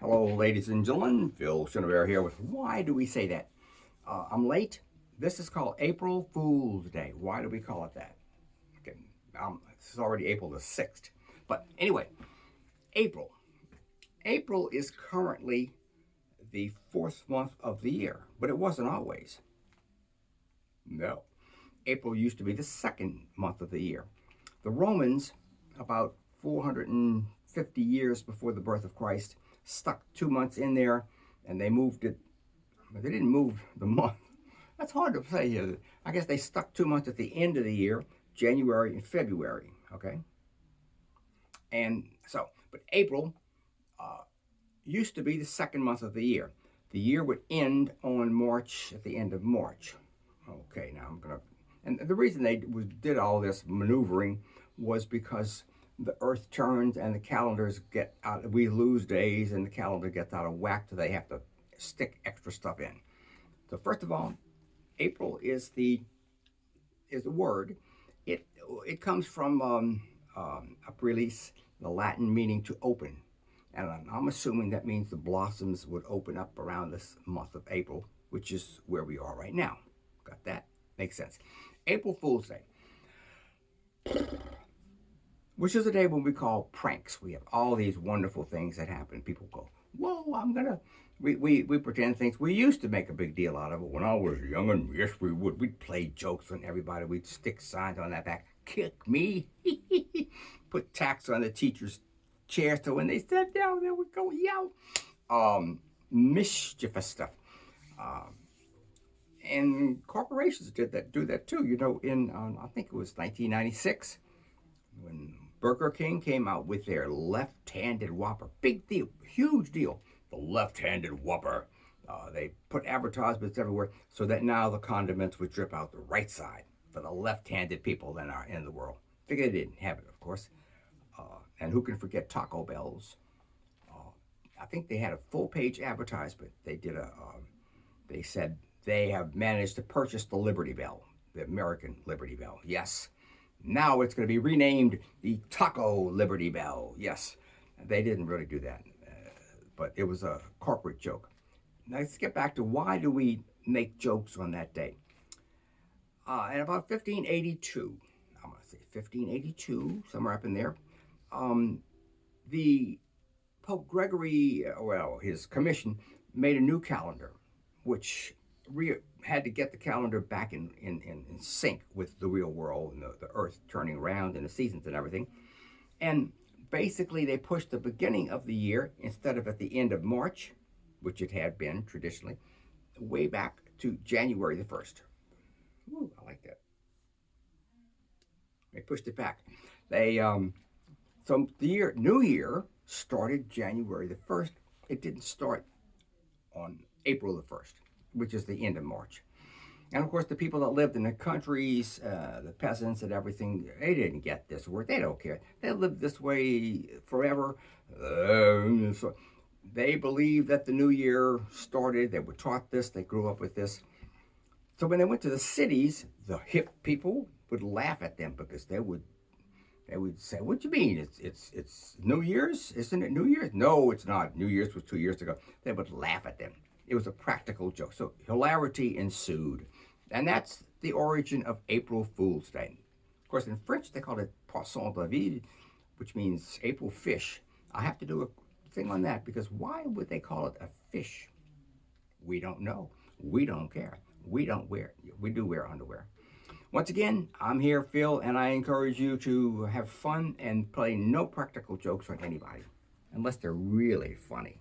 Hello, ladies and gentlemen. Philchenevert here with Why Do We Say That? I'm late. This is called April Fool's Day. Why do we call it that? Okay, this is already April the 6th. But anyway, April. April is currently the fourth month of the year, but it wasn't always. No. April used to be the second month of the year. The Romans, about 450 years before the birth of Christ, stuck 2 months in there and they moved it. They didn't move the month. That's hard to say here. I guess they stuck 2 months at the end of the year, January and February. Okay. And so, but April used to be the second month of the year. The year would end on March, at the end of March. Okay, now I'm going to, and the reason they did all this maneuvering was because the earth turns and the calendars get out, we lose days and the calendar gets out of whack, so they have to stick extra stuff in. So first of all, April is the word. It comes from aprilis, the Latin meaning to open. And I'm assuming that means the blossoms would open up around this month of April, which is where we are right now. Got that? Makes sense. April Fool's Day, which is a day when we call pranks. We have all these wonderful things that happen. People go, whoa, we pretend things. We used to make a big deal out of it when I was young, and yes, we would. We'd play jokes on everybody. We'd stick signs on that back, kick me, put tacks on the teachers' chairs so when they sat down, they would go yell. Mischievous stuff. And corporations do that too. You know, in I think it was 1996 when Burger King came out with their left-handed Whopper. Big deal, huge deal. The left-handed Whopper. They put advertisements everywhere so that now the condiments would drip out the right side for the left-handed people that are in the world. Figured they didn't have it, of course. And who can forget Taco Bell's? I think they had a full-page advertisement. They did they said they have managed to purchase the Liberty Bell, the American Liberty Bell. Yes. Now it's going to be renamed the Taco Liberty Bell. Yes. They didn't really do that, but it was a corporate joke. Now let's get back to why do we make jokes on that day? In about 1582, I'm going to say 1582, somewhere up in there, the Pope Gregory, his commission made a new calendar, which had to get the calendar back in sync with the real world and the earth turning around and the seasons and everything. And basically, they pushed the beginning of the year, instead of at the end of March, which it had been traditionally, way back to January the 1st. Ooh, I like that. They pushed it back. So the New Year started January the 1st. It didn't start on April the 1st, which is the end of March. And of course, the people that lived in the countries, the peasants and everything, they didn't get this word. They don't care. They lived this way forever. So they believed that the New Year started. They were taught this. They grew up with this. So when they went to the cities, the hip people would laugh at them because they would say, "What do you mean? It's New Year's? Isn't it New Year's?" "No, it's not. New Year's was 2 years ago." They would laugh at them. It was a practical joke. So hilarity ensued. And that's the origin of April Fool's Day. Of course, in French, they call it Poisson D'avril, which means April fish. I have to do a thing on that because why would they call it a fish? We don't know. We don't care. We don't wear. We do wear underwear. Once again, I'm here, Phil, and I encourage you to have fun and play no practical jokes on anybody, unless they're really funny.